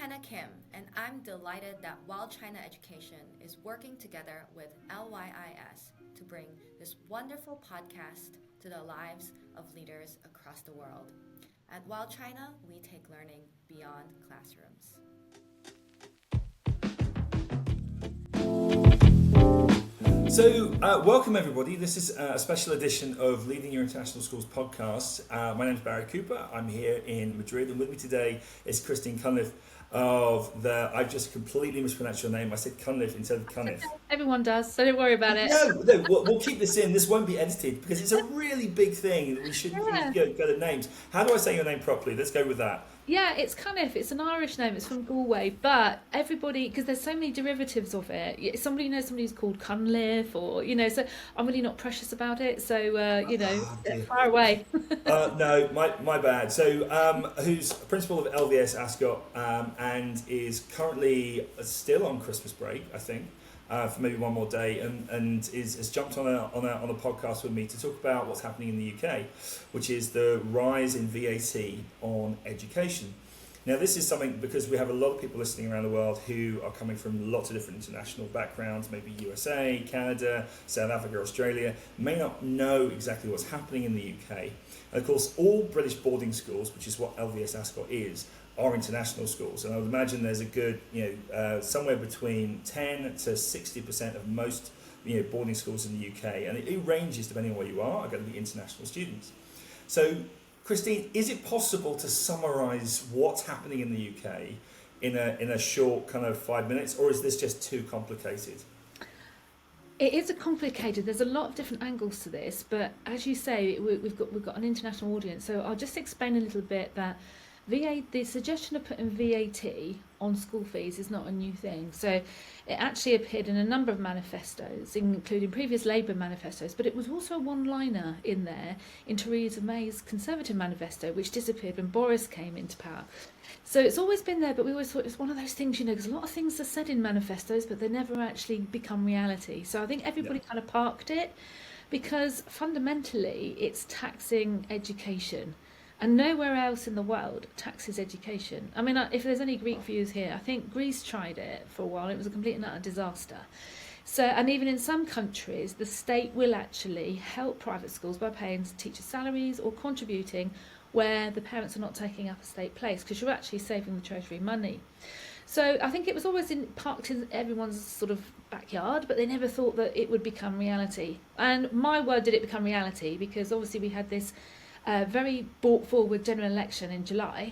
China Kim, and I'm delighted that Wild China Education is working together with LYIS to bring this wonderful podcast to the lives of leaders across the world. At Wild China, we take learning beyond classrooms. So, welcome everybody. This is a special edition of Leading Your International Schools podcast. My name is Barry Cooper. I'm here in Madrid, and with me today is Christine Cuniffe of the... I've just completely mispronounced your name. I said Cuniffe instead of Cunniffe. Everyone does, so don't worry about it. No, we'll keep this in. This won't be edited because it's a really big thing that we should go to names. How do I say your name properly? Let's go with that. Yeah, it's Cuniffe. It's an Irish name. It's from Galway, but everybody, because there's so many derivatives of it. Somebody knows somebody who's called Cunliffe, or so I'm really not precious about it. So far away. No, my bad. So who's principal of LYIS Ascot and is currently still on Christmas break, I think. For maybe one more day, and has jumped on a podcast with me to talk about what's happening in the UK, which is the rise in VAT on education. Now, this is something because we have a lot of people listening around the world who are coming from lots of different international backgrounds, maybe USA, Canada, South Africa, Australia, may not know exactly what's happening in the UK. And of course, all British boarding schools, which is what LYIS Ascot is, are international schools, and I would imagine there's a good, somewhere between 10 to 60% of most, boarding schools in the UK, and it ranges depending on where you are going to be international students. So, Christine, is it possible to summarise what's happening in the UK in a short kind of 5 minutes, or is this just too complicated? It is complicated. There's a lot of different angles to this, but as you say, we've got an international audience, so I'll just explain a little bit that. The suggestion of putting VAT on school fees is not a new thing. So it actually appeared in a number of manifestos, including previous Labour manifestos, but it was also a one-liner in there in Theresa May's Conservative manifesto, which disappeared when Boris came into power. So it's always been there, but we always thought it's one of those things, because a lot of things are said in manifestos, but they never actually become reality. So I think everybody kind of parked it because fundamentally it's taxing education. And nowhere else in the world taxes education. I mean, if there's any Greek viewers here, I think Greece tried it for a while. It was a complete and utter disaster. So, and even in some countries, the state will actually help private schools by paying teachers' salaries or contributing where the parents are not taking up a state place, because you're actually saving the treasury money. So I think it was always parked in everyone's sort of backyard, but they never thought that it would become reality. And my word, did it become reality, because obviously we had this very brought forward general election in July,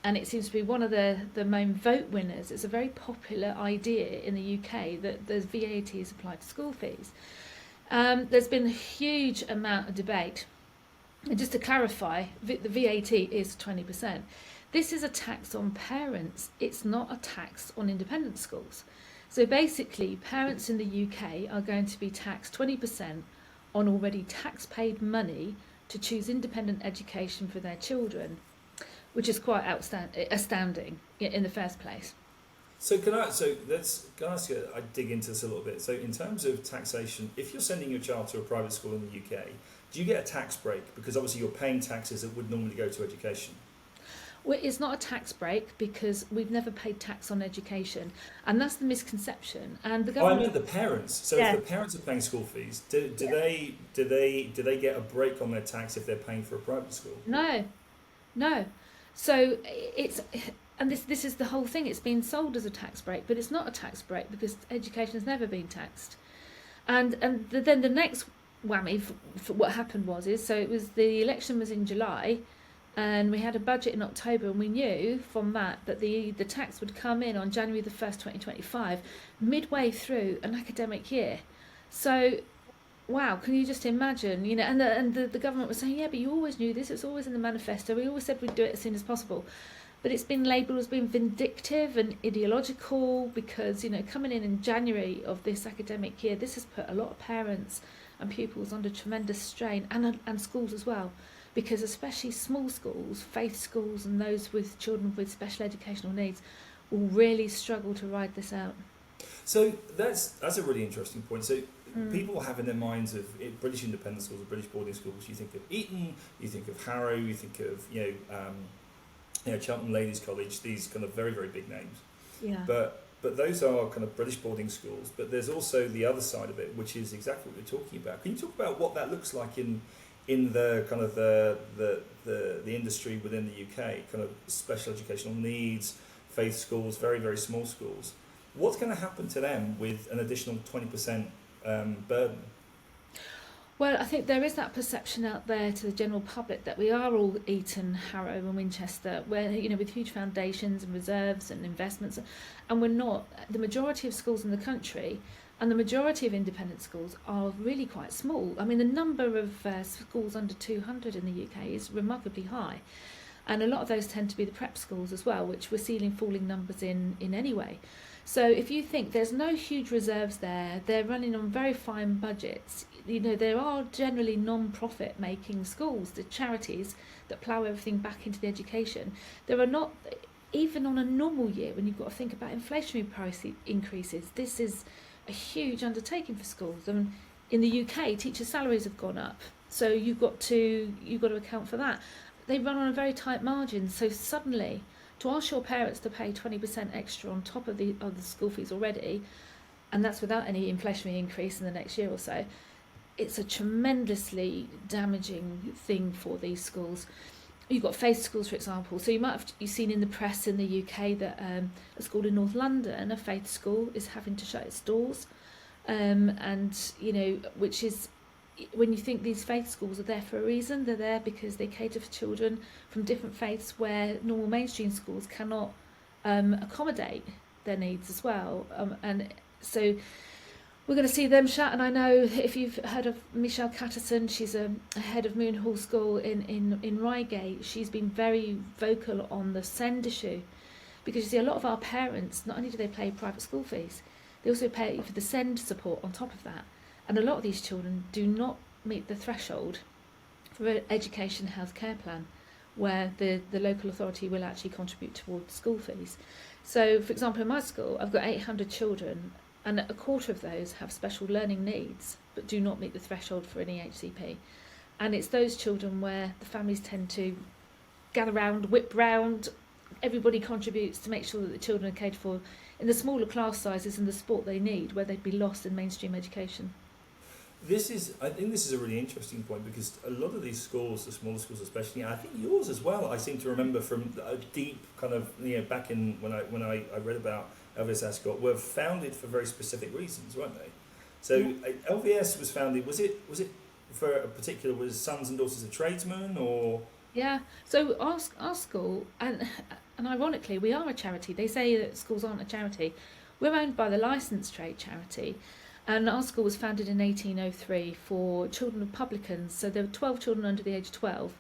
and it seems to be one of the main vote winners. It's a very popular idea in the UK that there's VAT is applied to school fees. There's been a huge amount of debate, and just to clarify, the VAT is 20%. This is a tax on parents. It's not a tax on independent schools. So basically, parents in the UK are going to be taxed 20% on already tax-paid money to choose independent education for their children, which is quite astounding in the first place. So can I ask you, I dig into this a little bit. So in terms of taxation, if you're sending your child to a private school in the UK, do you get a tax break? Because obviously you're paying taxes that would normally go to education. Well, it's not a tax break because we've never paid tax on education, and that's the misconception. And the government. I meant the parents. So if the parents are paying school fees, do they get a break on their tax if they're paying for a private school? No. So this is the whole thing. It's been sold as a tax break, but it's not a tax break because education has never been taxed. And then the next whammy for what happened was the election was in July. And we had a budget in October, and we knew from that the tax would come in on January the 1st, 2025, midway through an academic year. So, wow, can you just imagine? And the government was saying, yeah, but you always knew this. It's always in the manifesto. We always said we'd do it as soon as possible. But it's been labelled as being vindictive and ideological because, coming in January of this academic year, this has put a lot of parents and pupils under tremendous strain, and schools as well. Because especially small schools, faith schools, and those with children with special educational needs will really struggle to ride this out. So that's a really interesting point. So people have in their minds of British independent schools or British boarding schools, you think of Eton, you think of Harrow, you think of Cheltenham Ladies College, these kind of very, very big names. Yeah. But those are kind of British boarding schools. But there's also the other side of it, which is exactly what you're talking about. Can you talk about what that looks like in the kind of the industry within the UK, kind of special educational needs, faith schools, very, very small schools? What's going to happen to them with an additional 20% burden? Well, I think there is that perception out there to the general public that we are all Eton, Harrow and Winchester, where, with huge foundations and reserves and investments, and we're not. The majority of schools in the country and the majority of independent schools are really quite small. I mean, the number of schools under 200 in the UK is remarkably high, and a lot of those tend to be the prep schools as well, which we're seeing falling numbers in anyway. So if you think there's no huge reserves there, they're running on very fine budgets. There are generally non-profit making schools, the charities that plough everything back into the education. There are not, even on a normal year, when you've got to think about inflationary price increases, this is a huge undertaking for schools. And in the UK, teachers' salaries have gone up, so you've got to account for that. They run on a very tight margin, so suddenly, to ask your parents to pay 20% extra on top of the school fees already, and that's without any inflationary increase in the next year or so, it's a tremendously damaging thing for these schools. You've got faith schools, for example. So you've seen in the press in the UK that a school in North London, a faith school, is having to shut its doors, which is, when you think these faith schools are there for a reason, they're there because they cater for children from different faiths where normal mainstream schools cannot accommodate their needs as well. And so we're going to see them shut. And I know if you've heard of Michelle Catterson, she's a head of Moonhall School in Reigate. She's been very vocal on the SEND issue, because you see a lot of our parents, not only do they pay private school fees, they also pay for the SEND support on top of that. And a lot of these children do not meet the threshold for an education health care plan, where the local authority will actually contribute towards school fees. So, for example, in my school, I've got 800 children, and a quarter of those have special learning needs, but do not meet the threshold for an EHCP. And it's those children where the families tend to gather round, whip round, everybody contributes to make sure that the children are catered for in the smaller class sizes and the support they need, where they'd be lost in mainstream education. I think this is a really interesting point, because a lot of these schools, the smaller schools especially, and I think yours as well, I seem to remember from a deep kind of, back in when I read about LYIS Ascot, were founded for very specific reasons, weren't they? So LYIS was founded, was it for a particular, was sons and daughters of tradesmen, or? Yeah, so our school, and ironically, we are a charity. They say that schools aren't a charity. We're owned by the Licensed Trade Charity. And our school was founded in 1803 for children of publicans. So there were 12 children under the age of 12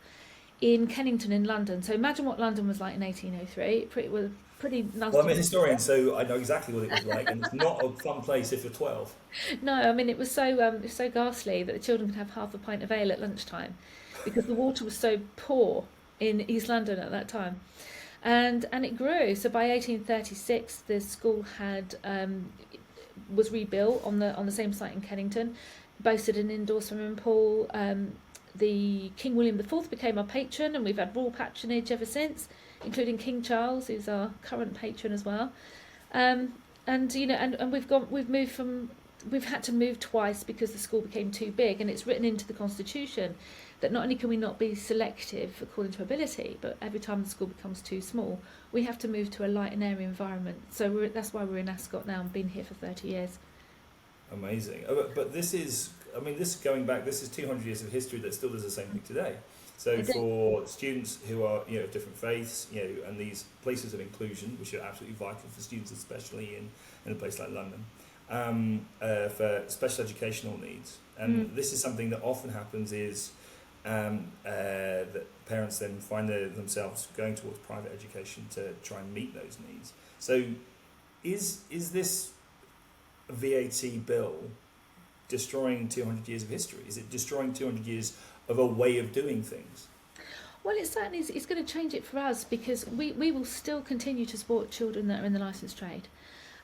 in Kennington in London. So imagine what London was like in 1803. It was pretty nice. Well, I'm a historian, so I know exactly what it was like, and it's not a fun place if you're 12. No, I mean, it was so ghastly that the children could have half a pint of ale at lunchtime, because the water was so poor in East London at that time. And it grew. So by 1836, the school had was rebuilt on the same site in Kennington, boasted an indoor swimming pool. The King William IV became our patron, and we've had royal patronage ever since, including King Charles, who's our current patron as well. And we've had to move twice because the school became too big, and it's written into the Constitution that not only can we not be selective according to ability, but every time the school becomes too small, we have to move to a light and airy environment. So that's why we're in Ascot now and been here for 30 years. Amazing. But this is 200 years of history that still does the same thing today. So for students who are of different faiths, and these places of inclusion, which are absolutely vital for students, especially in a place like London, for special educational needs. And this is something that often happens is that parents then find themselves going towards private education to try and meet those needs. So is this VAT bill destroying 200 years of history? Is it destroying 200 years of a way of doing things? Well, it certainly is. It's going to change it for us, because we will still continue to support children that are in the licensed trade.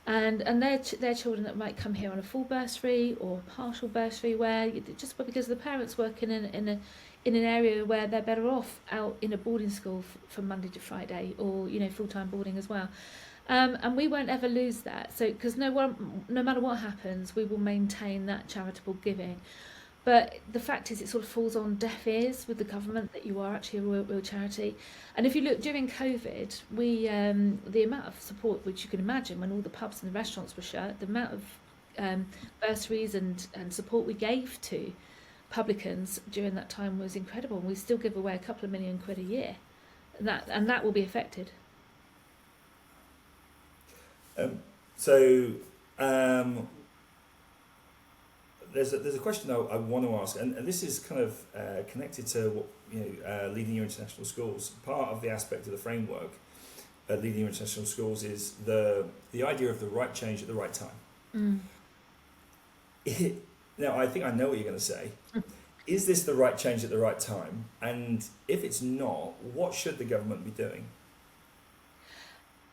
And they're children that might come here on a full bursary or partial bursary, where just because the parents work in in an area where they're better off out in a boarding school from Monday to Friday, or full-time boarding as well. And we won't ever lose that. So because no matter what happens, we will maintain that charitable giving. But the fact is, it sort of falls on deaf ears with the government that you are actually a real charity. And if you look during COVID, we the amount of support, which you can imagine when all the pubs and the restaurants were shut, the amount of bursaries and support we gave to publicans during that time was incredible. And we still give away a couple of £1 million a year, and that will be affected. There's a question I want to ask, and this is kind of connected to what leading your international schools. Part of the aspect of the framework leading your international schools is the idea of the right change at the right time. Now, I think I know what you're going to say. Is this the right change at the right time? And if it's not, what should the government be doing?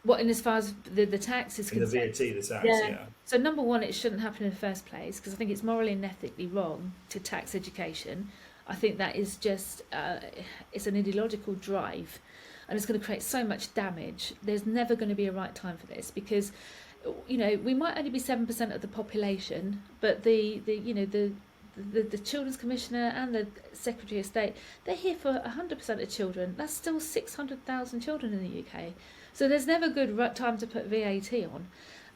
What, in as far as the tax is concerned? The VAT, the tax, yeah. So number one, it shouldn't happen in the first place, because I think it's morally and ethically wrong to tax education. I think that is just, it's an ideological drive, and it's going to create so much damage. There's never going to be a right time for this, because, we might only be 7% of the population, but the Children's Commissioner and the Secretary of State, they're here for 100% of children. That's still 600,000 children in the UK. So there's never a good time to put VAT on.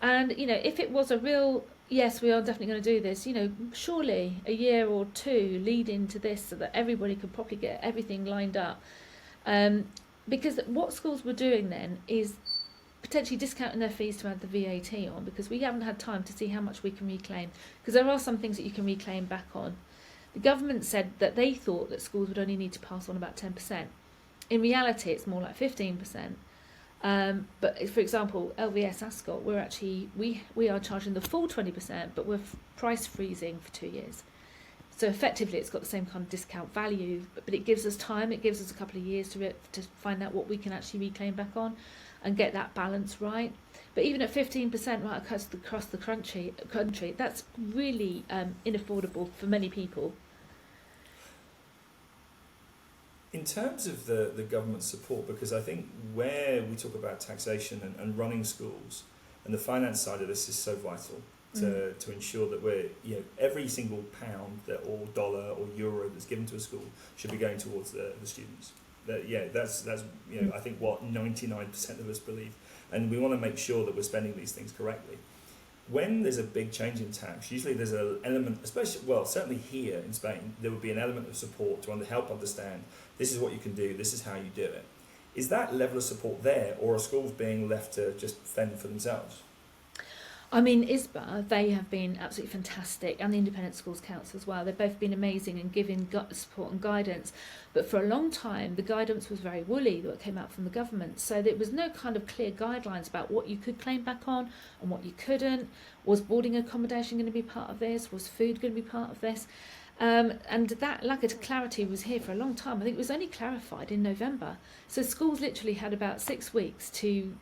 And, if it was a real, yes, we are definitely going to do this, surely a year or two lead into this so that everybody could properly get everything lined up. Because what schools were doing then is potentially discounting their fees to add the VAT on, because we haven't had time to see how much we can reclaim. Because there are some things that you can reclaim back on. The government said that they thought that schools would only need to pass on about 10%. In reality, it's more like 15%. But for example, LYIS Ascot, we are charging the full 20%, but we're price freezing for 2 years. So effectively, it's got the same kind of discount value, but it gives us time. It gives us a couple of years to find out what we can actually reclaim back on, and get that balance right. But even at 15% right across the country, that's really inaffordable for many people. In terms of the government support, because I think where we talk about taxation and running schools, and the finance side of this is so vital to ensure that we're, every single pound or dollar or euro that's given to a school should be going towards the students. That's I think what 99% of us believe, and we want to make sure that we're spending these things correctly. When there's a big change in tax, usually there's an element, certainly here in Spain, there would be an element of support to help understand this is what you can do, this is how you do it. Is that level of support there, or are schools being left to just fend for themselves? I mean, 𝐬𝐳𝐵A, they have been absolutely fantastic, and the Independent Schools Council as well. They've both been amazing in giving support and guidance. But for a long time, the guidance was very woolly, that came out from the government. So there was no kind of clear guidelines about what you could claim back on and what you couldn't. Was boarding accommodation going to be part of this? Was food going to be part of this? And that lack of clarity was here for a long time. I think it was only clarified in November. So schools literally had about 6 weeks to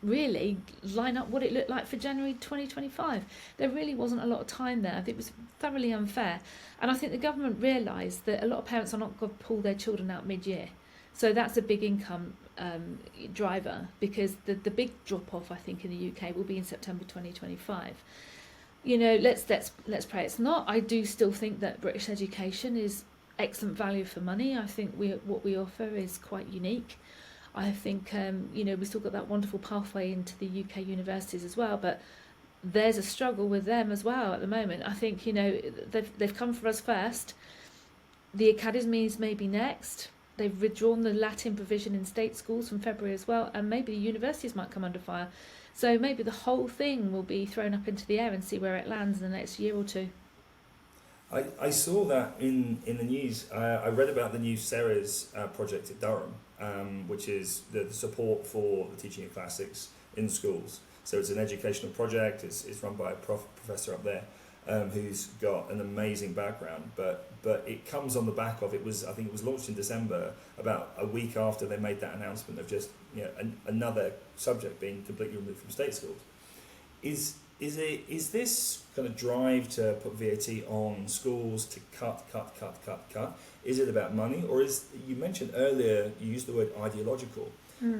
really line up what it looked like for January 2025. There really wasn't a lot of time there. I think it was thoroughly unfair. And I think the government realised that a lot of parents are not going to pull their children out mid-year. So that's a big income driver, because the big drop-off, I think, in the UK will be in September 2025. Let's pray it's not. I do still think that British education is excellent value for money. I think what we offer is quite unique. I think, we've still got that wonderful pathway into the UK universities as well, but there's a struggle with them as well at the moment. I think, they've come for us first. The academies may be next. They've withdrawn the Latin provision in state schools from February as well, and maybe the universities might come under fire. So maybe the whole thing will be thrown up into the air and see where it lands in the next year or two. I saw that in the news. I read about the new Ceres project at Durham, which is the support for the teaching of classics in schools. So it's an educational project. It's run by a professor up there who's got an amazing background. But it comes on the back of, I think it was launched in December, about a week after they made that announcement of just another subject being completely removed from state schools. is this kind of drive to put VAT on schools to cut? Is it about money, or is, you mentioned earlier, you used the word ideological?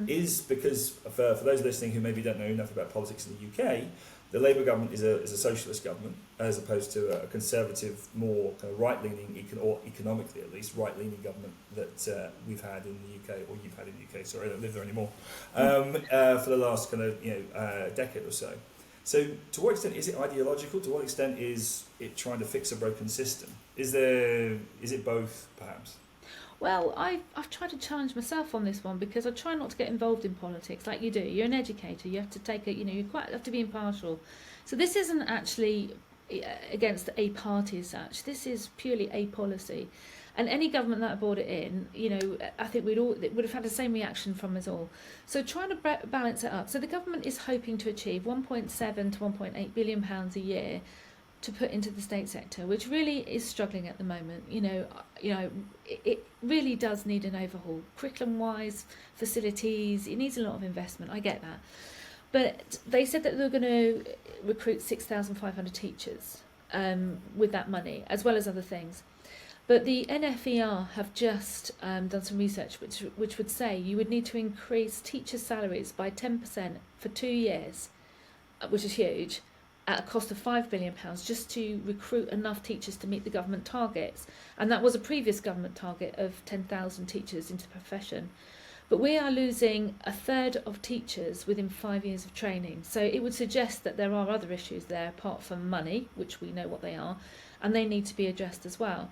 Is because for those listening who maybe don't know enough about politics in the UK, the Labour government is a socialist government as opposed to a conservative, more kind of right-leaning, or economically at least, right-leaning government that we've had in the UK, or you've had in the UK. Sorry, I don't live there anymore. For the last kind of decade or so. So, to what extent is it ideological? To what extent is it trying to fix a broken system? Is it both, perhaps? Well, I've tried to challenge myself on this one because I try not to get involved in politics like you do. You're an educator. You have to take it. You have to be impartial. So this isn't actually against a party as such. This is purely a policy. And any government that brought it in, I think it would have had the same reaction from us all. So trying to balance it up. So the government is hoping to achieve 1.7 to 1.8 billion pounds a year to put into the state sector, which really is struggling at the moment. It really does need an overhaul, curriculum-wise, facilities. It needs a lot of investment. I get that, but they said that they were going to recruit 6,500 teachers with that money, as well as other things. But the NFER have just done some research which would say you would need to increase teachers' salaries by 10% for 2 years, which is huge, at a cost of £5 billion just to recruit enough teachers to meet the government targets. And that was a previous government target of 10,000 teachers into the profession. But we are losing a third of teachers within 5 years of training. So it would suggest that there are other issues there apart from money, which we know what they are, and they need to be addressed as well.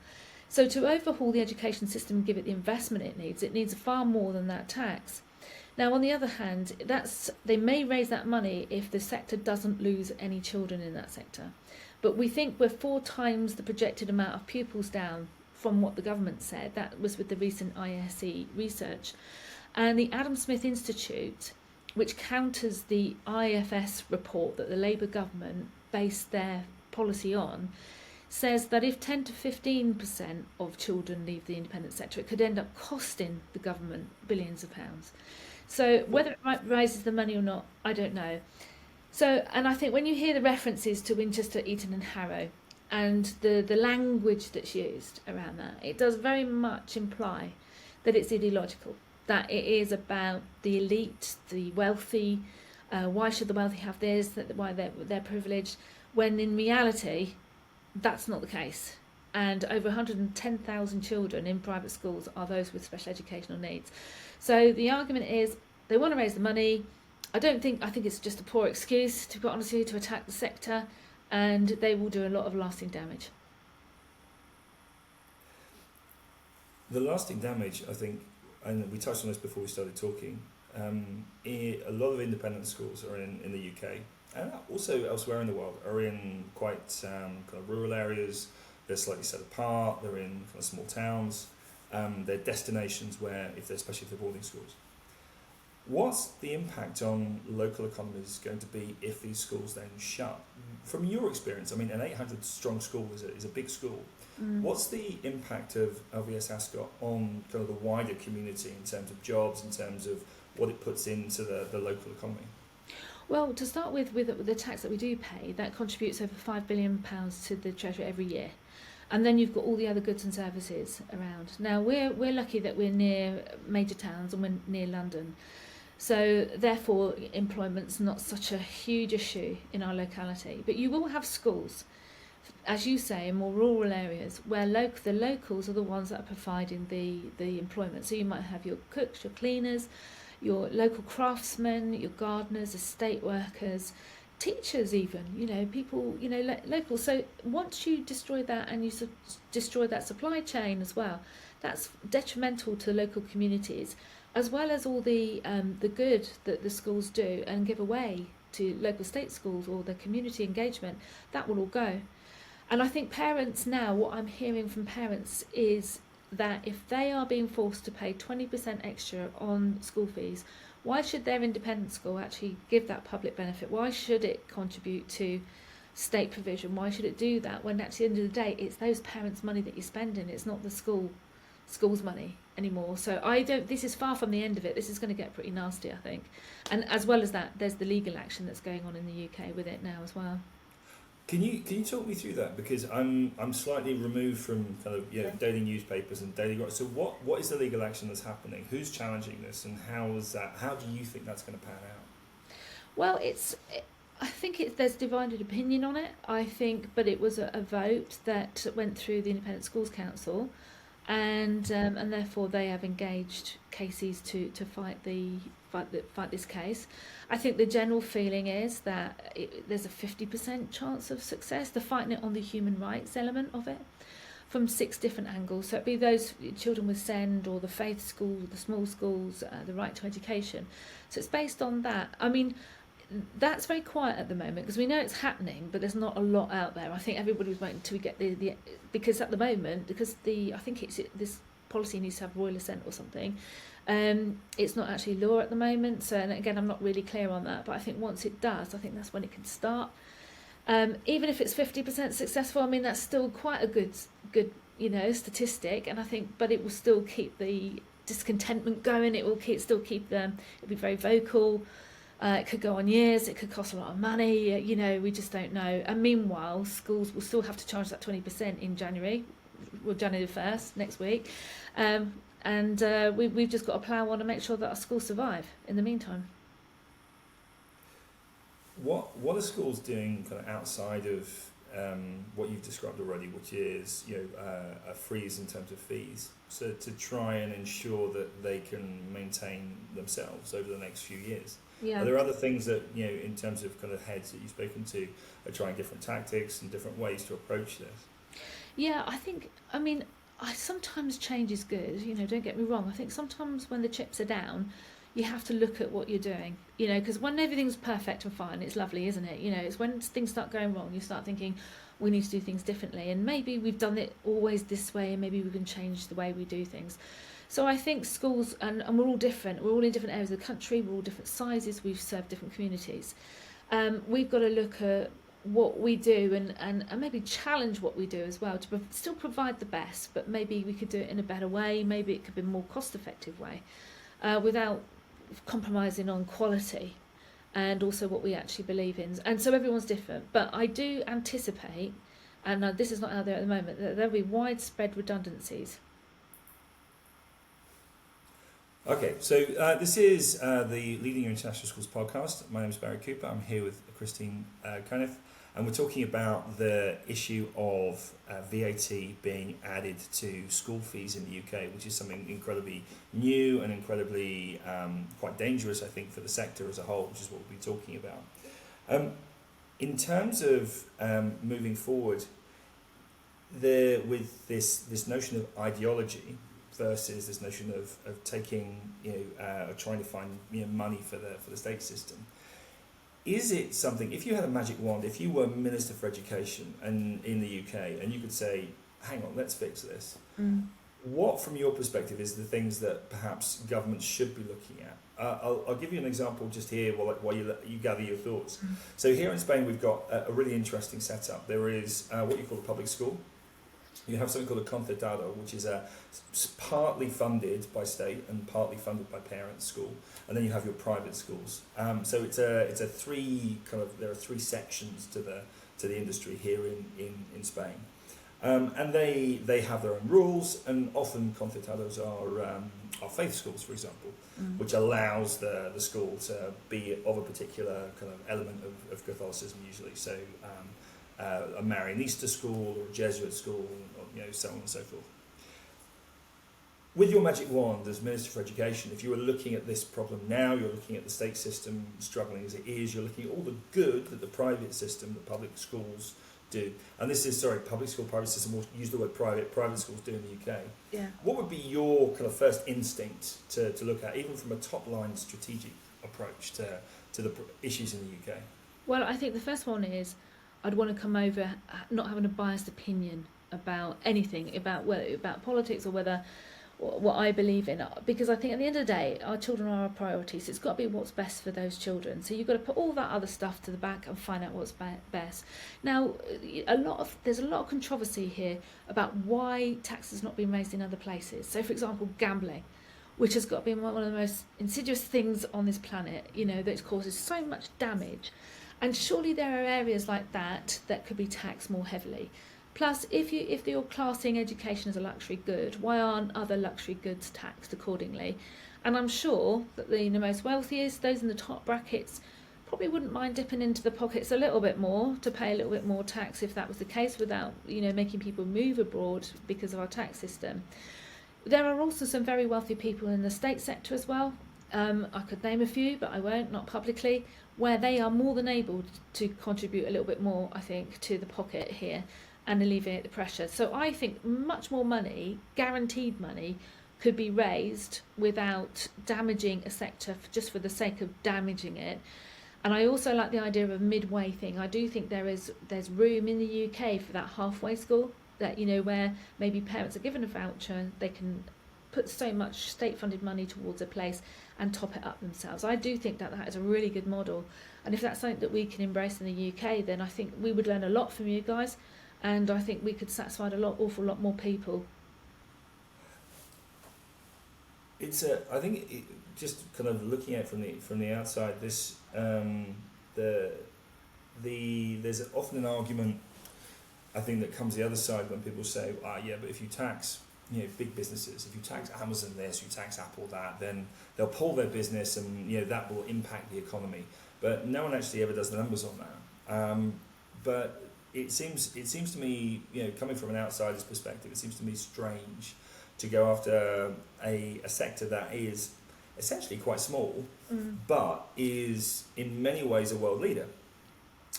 So to overhaul the education system and give it the investment it needs far more than that tax. Now, on the other hand, they may raise that money if the sector doesn't lose any children in that sector. But we think we're 4 times the projected amount of pupils down from what the government said. That was with the recent ISE research. And the Adam Smith Institute, which counters the IFS report that the Labour government based their policy on, says that if 10 to 15% of children leave the independent sector, it could end up costing the government billions of pounds. So whether it raises the money or not, I don't know. So, and I think when you hear the references to Winchester, Eton and Harrow, and the language that's used around that, it does very much imply that it's ideological, that it is about the elite, the wealthy, why should the wealthy have this, why they're privileged, when in reality, that's not the case. And over 110,000 children in private schools are those with special educational needs. So the argument is they want to raise the money. I think it's just a poor excuse, to be honest with you, to attack the sector, and they will do a lot of lasting damage. The lasting damage, I think, and we touched on this before we started talking, a lot of independent schools are in the UK, and also elsewhere in the world, are in quite kind of rural areas. They're slightly set apart, they're in kind of small towns, they're destinations where, especially if they're boarding schools. What's the impact on local economies going to be if these schools then shut? From your experience, I mean, an 800 strong school is a big school. What's the impact of LYIS Ascot on kind of the wider community in terms of jobs, in terms of what it puts into the local economy? Well, to start with the tax that we do pay, that contributes over £5 billion to the Treasury every year. And then you've got all the other goods and services around. Now, we're lucky that we're near major towns and we're near London. So, therefore, employment's not such a huge issue in our locality. But you will have schools, as you say, in more rural areas where the locals are the ones that are providing the employment. So you might have your cooks, your cleaners, your local craftsmen, your gardeners, estate workers, teachers even, people, local. So once you destroy that and you destroy that supply chain as well, that's detrimental to local communities, as well as all the good that the schools do and give away to local state schools or the community engagement, that will all go. And I think parents now, what I'm hearing from parents is that if they are being forced to pay 20% extra on school fees, why should their independent school actually give that public benefit? Why should it contribute to state provision? Why should it do that when at the end of the day it's those parents' money that you're spending? It's not the school's money. anymore. So this is far from the end of it. This is going to get pretty nasty, I think. And as well as that, there's the legal action that's going on in the UK with it now as well. Can you talk me through that, because I'm slightly removed from kind of daily newspapers and daily. So what is the legal action that's happening? Who's challenging this, and how do you think that's going to pan out? Well, I think there's divided opinion on it. I think, but it was a vote that went through the Independent Schools Council, and therefore they have engaged Casey's to fight this case. I think the general feeling is that there's a 50% chance of success. They're fighting it on the human rights element of it from 6 different angles. So it'd be those children with SEND, or the faith schools, the small schools, the right to education. So it's based on that. I mean, that's very quiet at the moment because we know it's happening, but there's not a lot out there. I think everybody was waiting till we get the because at the moment, because I think this policy needs to have royal assent or something. It's not actually law at the moment, so, and again, I'm not really clear on that, but I think once it does, I think that's when it can start. Even if it's 50% successful, I mean, that's still quite a good statistic, and I think, but it will still keep the discontentment going. It will still keep them. It'll be very vocal. It could go on years. It could cost a lot of money. We just don't know. And meanwhile, schools will still have to charge that 20% in January, January 1st next week. We've just got to plough on and make sure that our schools survive in the meantime. What are schools doing kind of outside of what you've described already, which is a freeze in terms of fees, so to try and ensure that they can maintain themselves over the next few years? Yeah. Are there other things that in terms of kind of heads that you've spoken to are trying different tactics and different ways to approach this? Yeah, I sometimes change is good, don't get me wrong. I think sometimes when the chips are down, you have to look at what you're doing, because when everything's perfect and fine, it's lovely, isn't it? It's when things start going wrong, you start thinking, we need to do things differently, and maybe we've done it always this way, and maybe we can change the way we do things. So I think schools, and we're all different, we're all in different areas of the country, we're all different sizes, we've served different communities. We've got to look at what we do and maybe challenge what we do as well, to still provide the best, but maybe we could do it in a better way, maybe it could be a more cost-effective way, without compromising on quality and also what we actually believe in. And so everyone's different, but I do anticipate, and this is not out there at the moment, that there'll be widespread redundancies. Okay, so this is the Leading Your International Schools podcast. My name is Barry Cooper. I'm here with Christine Cuniffe, and we're talking about the issue of VAT being added to school fees in the UK, which is something incredibly new and incredibly quite dangerous, I think, for the sector as a whole, which is what we'll be talking about. In terms of moving forward, with this notion of ideology versus this notion of taking, trying to find money for the state system. Is it something, if you had a magic wand, if you were Minister for Education and in the UK, and you could say, hang on, let's fix this, what, from your perspective, is the things that perhaps governments should be looking at? I'll give you an example just here while you gather your thoughts. So here in Spain, we've got a really interesting setup. There is what you call a public school. You have something called a concertado, which is partly funded by state and partly funded by parents' school, and then you have your private schools. So it's a three there are 3 sections to the industry here in Spain, and they have their own rules, and often concertados are faith schools, for example, which allows the school to be of a particular kind of element of Catholicism usually. So a Marianista school or a Jesuit school, or, so on and so forth. With your magic wand as Minister for Education, if you were looking at this problem now, you're looking at the state system struggling as it is, you're looking at all the good that the private system, the public schools do, and this is, public school, private system, we'll use the word private schools do in the UK. Yeah. What would be your kind of first instinct to look at, even from a top-line strategic approach to the issues in the UK? Well, I think the first one is, I'd want to come over not having a biased opinion about anything, about politics, or what I believe in, because I think at the end of the day our children are our priorities. It's got to be what's best for those children, so you've got to put all that other stuff to the back and find out what's best. Now there's a lot of controversy here about why tax has not been raised in other places. So for example, gambling, which has got to be one of the most insidious things on this planet, that causes so much damage, and surely there are areas like that could be taxed more heavily. Plus, if you're classing education as a luxury good, why aren't other luxury goods taxed accordingly? And I'm sure that the most wealthiest, those in the top brackets, probably wouldn't mind dipping into the pockets a little bit more to pay a little bit more tax if that was the case, without making people move abroad because of our tax system. There are also some very wealthy people in the state sector as well. I could name a few, but I won't, not publicly, where they are more than able to contribute a little bit more, I think, to the pocket here and alleviate the pressure. So I think much more money, guaranteed money, could be raised without damaging a sector just for the sake of damaging it. And I also like the idea of a midway thing. I do think there's room in the UK for that halfway school, that where maybe parents are given a voucher, they can put so much state-funded money towards a place and top it up themselves. I do think that is a really good model, and if that's something that we can embrace in the UK, then I think we would learn a lot from you guys, and I think we could satisfy awful lot more people. I think just kind of looking at it from the outside, this there's often an argument, I think, that comes the other side when people say, yeah, but if you tax big businesses, if you tax Amazon this, you tax Apple that, then they'll pull their business and that will impact the economy. But no one actually ever does the numbers on that. But it seems to me, coming from an outsider's perspective, it seems to me strange to go after a sector that is essentially quite small, but is in many ways a world leader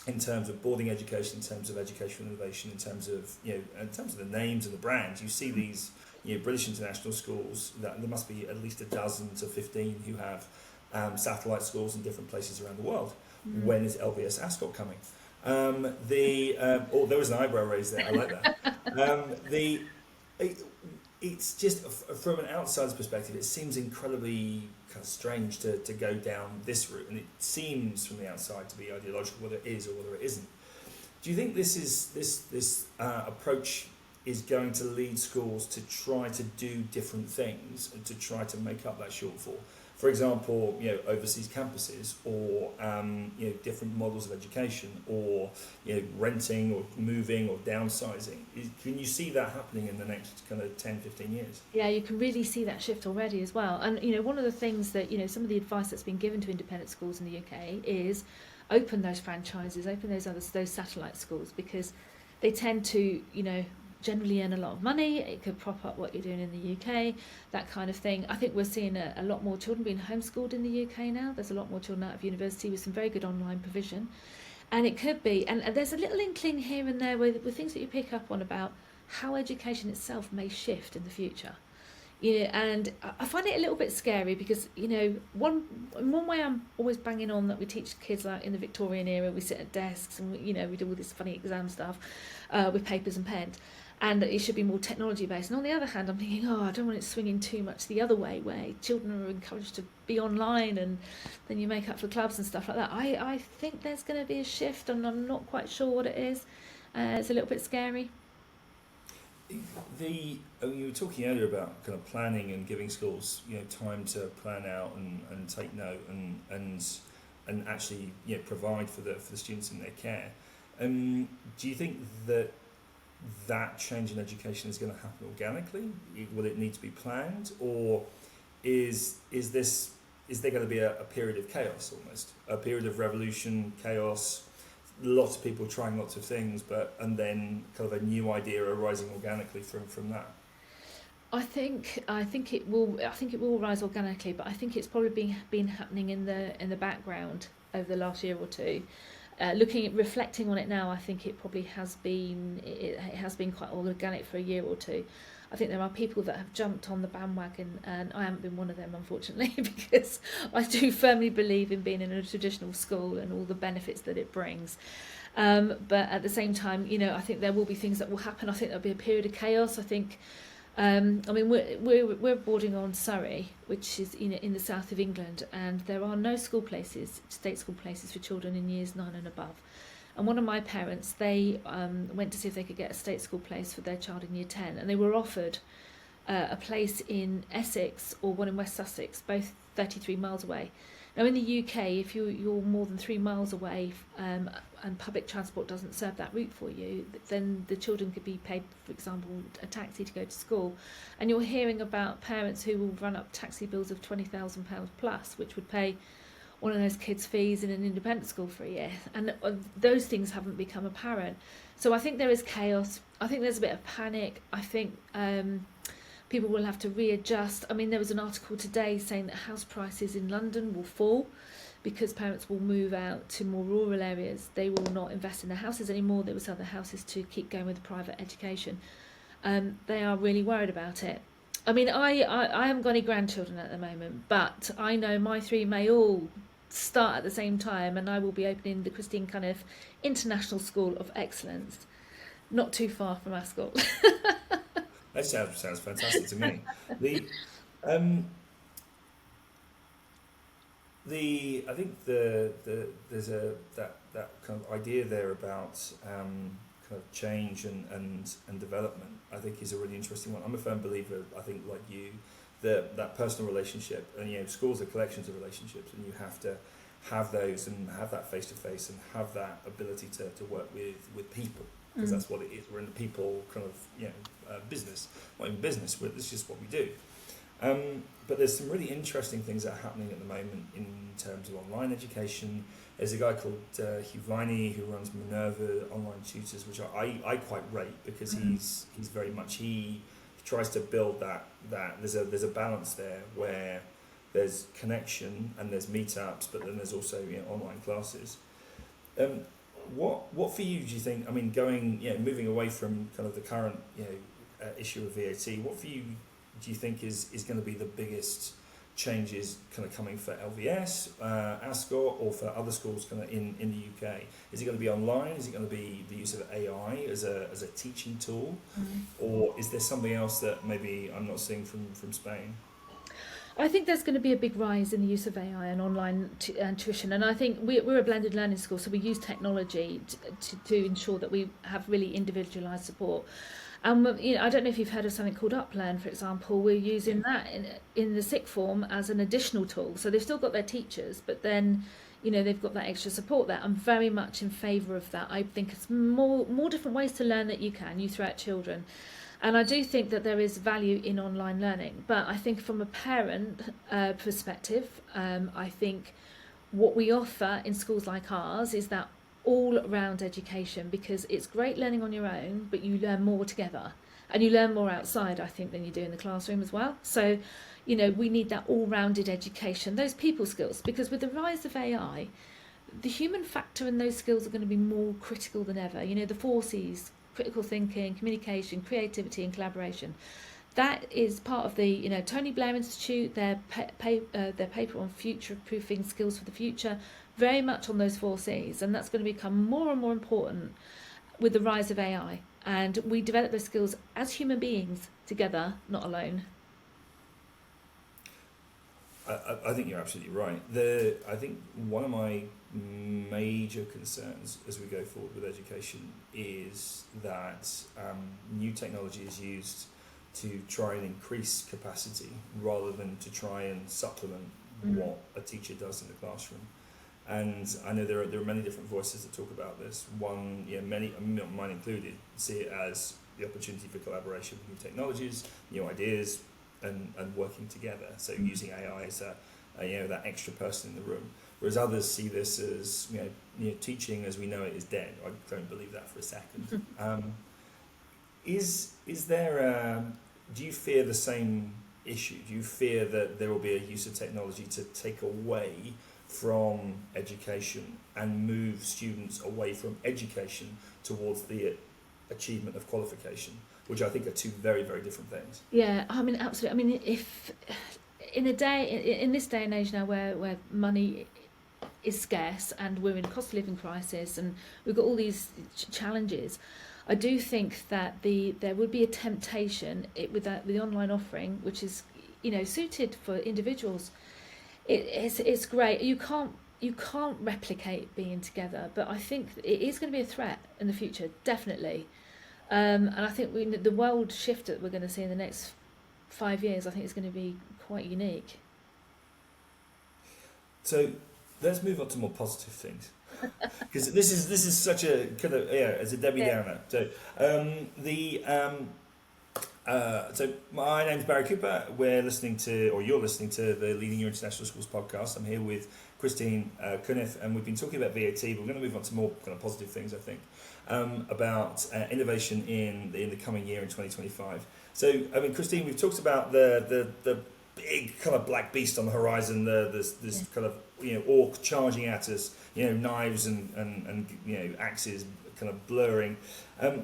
in terms of boarding education, in terms of educational innovation, in terms of the names and the brands. You see these British international schools, that there must be at least a dozen to 15 who have satellite schools in different places around the world. When is LYIS Ascot coming? There was an eyebrow raise there. I like that. It's just, from an outsider's perspective, it seems incredibly kind of strange to go down this route, and it seems from the outside to be ideological, whether it is or whether it isn't. Do you think this approach is going to lead schools to try to do different things and to try to make up that shortfall? For example, overseas campuses, or different models of education, or renting or moving or downsizing. Can you see that happening in the next kind of 10, 15 years? Yeah, you can really see that shift already as well. And one of the things that some of the advice that's been given to independent schools in the UK is open those franchises, open those satellite schools, because they tend to generally earn a lot of money. It could prop up what you're doing in the UK, that kind of thing. I think we're seeing a lot more children being homeschooled in the UK now. There's a lot more children out of university with some very good online provision. And it could be, and there's a little inkling here and there with things that you pick up on about how education itself may shift in the future. And I find it a little bit scary because, one way I'm always banging on that we teach kids like in the Victorian era, we sit at desks and we do all this funny exam stuff with papers and pens. And it should be more technology based. And on the other hand, I'm thinking, I don't want it swinging too much the other way, where children are encouraged to be online and then you make up for clubs and stuff like that. I think there's going to be a shift, and I'm not quite sure what it is. It's a little bit scary. You were talking earlier about kind of planning and giving schools time to plan out and take note and actually provide for the students in their care. Do you think that change in education is going to happen organically? Will it need to be planned, or is there going to be a period of chaos, almost a period of revolution, chaos, lots of people trying lots of things, and then kind of a new idea arising organically from that? I think it will rise organically, but I think it's probably been happening in the background over the last year or two. Reflecting on it now, I think it probably has been quite organic for a year or two. I think there are people that have jumped on the bandwagon, and I haven't been one of them, unfortunately, because I do firmly believe in being in a traditional school and all the benefits that it brings. But at the same time, I think there will be things that will happen. I think there'll be a period of chaos. I think I mean, we're bordering on Surrey, which is in the south of England, and there are no state school places for children in years 9 and above. And one of my parents, they went to see if they could get a state school place for their child in year 10, and they were offered a place in Essex or one in West Sussex, both 33 miles away. Now in the UK, if you're more than 3 miles away and public transport doesn't serve that route for you, then the children could be paid, for example, a taxi to go to school. And you're hearing about parents who will run up taxi bills of £20,000 plus, which would pay one of those kids' fees in an independent school for a year. And those things haven't become apparent. So I think there is chaos. I think there's a bit of panic. I think people will have to readjust. I mean, there was an article today saying that house prices in London will fall because parents will move out to more rural areas. They will not invest in their houses anymore. They will sell their houses to keep going with private education. They are really worried about it. I mean, I haven't got any grandchildren at the moment, but I know my 3 may all start at the same time, and I will be opening the Christine Cuniffe International School of Excellence, not too far from Ascot. That sounds fantastic to me. I think there's that kind of idea there about kind of change and development. I think is a really interesting one. I'm a firm believer. I think like you, that personal relationship, and schools are collections of relationships, and you have to have those and have that face to face and have that ability to work with people, because that's what it is. We're in the people kind of business, not even business. It's just what we do. But there's some really interesting things that are happening at the moment in terms of online education. There's a guy called 𝐩𝐫𝐢𝐯𝐵 who runs Minerva Online Tutors, which I quite rate, because he's very much, he tries to build that there's a balance there where there's connection and there's meetups, but then there's also online classes. What for you do you think? I mean, moving away from kind of the current issue of VAT, what for you do you think is going to be the biggest changes kind of coming for LYIS, Ascot, or for other schools kind of in the UK? Is it going to be online? Is it going to be the use of AI as a teaching tool, or is there something else that maybe I'm not seeing from Spain? I think there's going to be a big rise in the use of AI and online tuition, and I think we're a blended learning school, so we use technology to ensure that we have really individualised support. I don't know if you've heard of something called UpLearn, for example. We're using that in the sixth form as an additional tool. So they've still got their teachers, but then they've got that extra support there. I'm very much in favour of that. I think it's more different ways to learn that you throw at children. And I do think that there is value in online learning. But I think from a parent perspective, I think what we offer in schools like ours is that all-round education, because it's great learning on your own, but you learn more together. And you learn more outside, I think, than you do in the classroom as well. So, we need that all-rounded education, those people skills, because with the rise of AI, the human factor in those skills are going to be more critical than ever. The 4 C's, critical thinking, communication, creativity and collaboration. That is part of the Tony Blair Institute, their paper on future-proofing skills for the future, very much on those 4 C's, and that's going to become more and more important with the rise of AI. And we develop those skills as human beings together, not alone. I think you're absolutely right. I think one of my major concerns as we go forward with education is that new technology is used to try and increase capacity rather than to try and supplement what a teacher does in the classroom. And I know there are many different voices that talk about this. One, many, mine included, see it as the opportunity for collaboration with new technologies, new ideas, and working together. So using AI as that extra person in the room. Whereas others see this as teaching as we know it is dead. I don't believe that for a second. Is there do you fear the same issue? Do you fear that there will be a use of technology to take away from education and move students away from education towards the achievement of qualification, which I think are 2 very, very different things? Yeah, I mean, absolutely. I mean, if in this day and age now where money is scarce and we're in a cost of living crisis and we've got all these challenges, I do think that there would be a temptation with the online offering, which is, suited for individuals. It's great. You can't replicate being together, but I think it is going to be a threat in the future, definitely. And I think the world shift that we're going to see in the next 5 years, I think is going to be quite unique. So let's move on to more positive things, because this is such a kind of it's a Debbie Downer. So my name's Barry Cooper. You're listening to the Leading Your International Schools podcast. I'm here with Christine Cuniffe, and we've been talking about VAT. But we're going to move on to more kind of positive things, I think, about innovation in the coming year in 2025. So, I mean, Christine, we've talked about the big kind of black beast on the horizon, this kind of orc charging at us, knives and axes kind of blurring.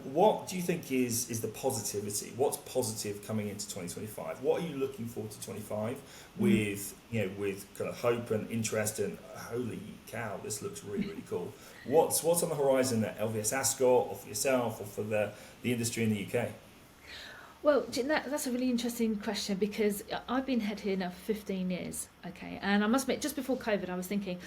What do you think is the positivity? What's positive coming into 2025? What are you looking forward to 25 with kind of hope and interest and holy cow, this looks really, really cool. What's on the horizon at LYIS Ascot, or for yourself, or for the industry in the UK? Well, that's a really interesting question, because I've been head here now for 15 years, okay? And I must admit, just before COVID, I was thinking,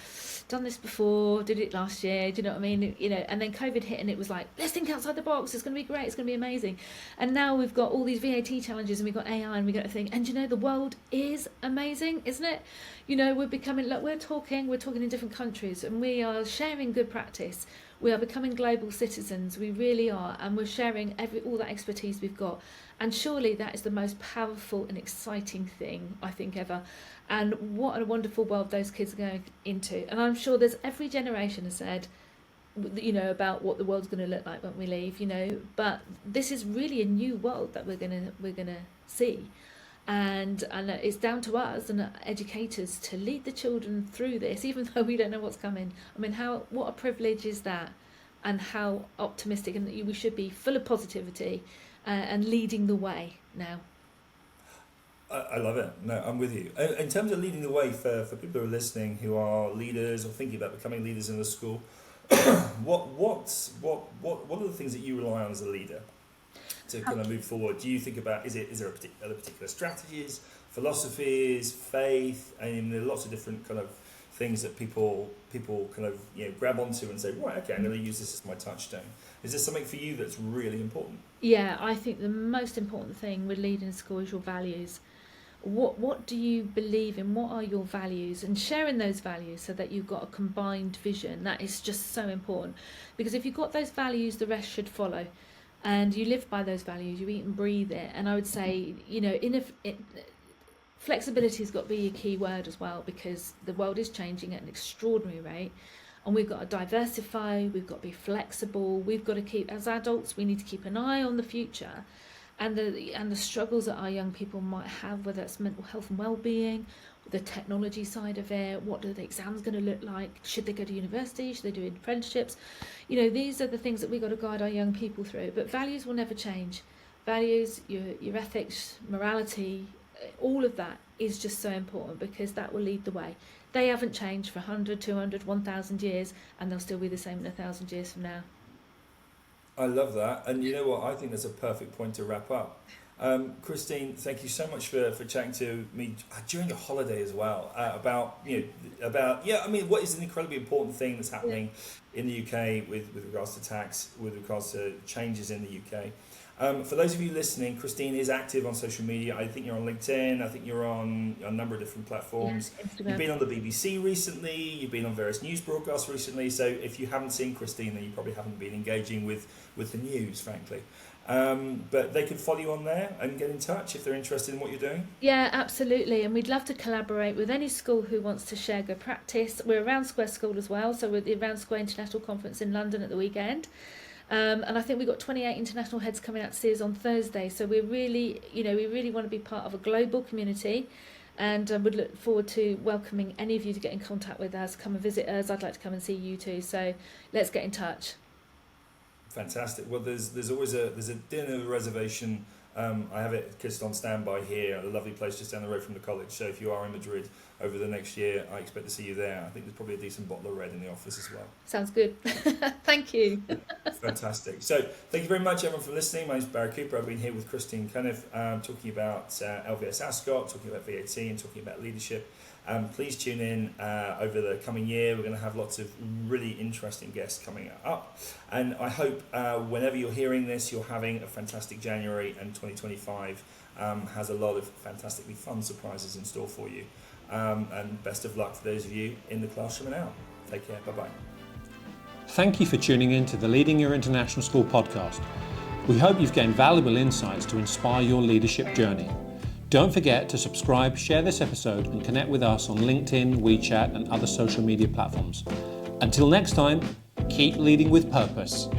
done this before, did it last year, do you know what I mean? And then COVID hit and it was like, let's think outside the box, it's going to be great, it's going to be amazing. And now we've got all these VAT challenges, and we've got AI, and we've got a thing. And the world is amazing, isn't it? We're becoming, like, we're talking in different countries, and we are sharing good practice. We are becoming global citizens, we really are, and we're sharing all that expertise we've got. And surely that is the most powerful and exciting thing, I think, ever. And what a wonderful world those kids are going into. And I'm sure there's every generation has said, about what the world's going to look like when we leave, But this is really a new world that we're gonna see. And it's down to us and educators to lead the children through this, even though we don't know what's coming. I mean, what a privilege is that, and how optimistic, and we should be full of positivity and leading the way now. I love it. No, I'm with you. In terms of leading the way for people who are listening, who are leaders or thinking about becoming leaders in the school, what are the things that you rely on as a leader to kind of move forward? Do you think about, is there particular strategies, philosophies, faith? I mean, there are lots of different kind of things that people kind of grab onto and say, right, okay, I'm going to use this as my touchstone. Is there something for you that's really important? Yeah, I think the most important thing with leading a school is your values. What do you believe in? What are your values? And sharing those values so that you've got a combined vision. That is just so important, because if you've got those values, the rest should follow. And you live by those values, you eat and breathe it. And I would say, flexibility has got to be a key word as well, because the world is changing at an extraordinary rate. And we've got to diversify, we've got to be flexible, we've got to keep, as adults, we need to keep an eye on the future and the struggles that our young people might have, whether it's mental health and well-being, the technology side of it, what are the exams going to look like, should they go to university, should they do apprenticeships? These are the things that we've got to guide our young people through. But values will never change. Values, your ethics, morality, all of that is just so important, because that will lead the way. They haven't changed for 100, 200, 1,000 years, and they'll still be the same in 1,000 years from now. I love that. And you know what? I think that's a perfect point to wrap up. Christine, thank you so much for chatting to me during your holiday as well, about what is an incredibly important thing that's happening in the UK with regards to tax, with regards to changes in the UK. For those of you listening, Christine is active on social media. I think you're on LinkedIn. I think you're on a number of different platforms. Yes, you've been on the BBC recently. You've been on various news broadcasts recently. So if you haven't seen Christine, then you probably haven't been engaging with the news, frankly. But they can follow you on there and get in touch if they're interested in what you're doing. Yeah, absolutely. And we'd love to collaborate with any school who wants to share good practice. We're around Square School as well. So we're at the Around Square International Conference in London at the weekend. And I think we've got 28 international heads coming out to see us on Thursday. So we really want to be part of a global community, and would look forward to welcoming any of you to get in contact with us, come and visit us. I'd like to come and see you too. So let's get in touch. Fantastic. Well, there's always a dinner reservation I have it just on standby here at a lovely place just down the road from the college. So if you are in Madrid over the next year, I expect to see you there. I think there's probably a decent bottle of red in the office as well. Sounds good. Thank you. Fantastic. So thank you very much, everyone, for listening. My name is Barry Cooper. I've been here with Christine Cuniffe, talking about LYIS Ascot, talking about VAT, and talking about leadership. Please tune in over the coming year. We're going to have lots of really interesting guests coming up. And I hope whenever you're hearing this, you're having a fantastic January, and 2025 has a lot of fantastically fun surprises in store for you. And best of luck for those of you in the classroom and out. Take care. Bye-bye. Thank you for tuning in to the Leading Your International School podcast. We hope you've gained valuable insights to inspire your leadership journey. Don't forget to subscribe, share this episode, and connect with us on LinkedIn, WeChat, and other social media platforms. Until next time, keep leading with purpose.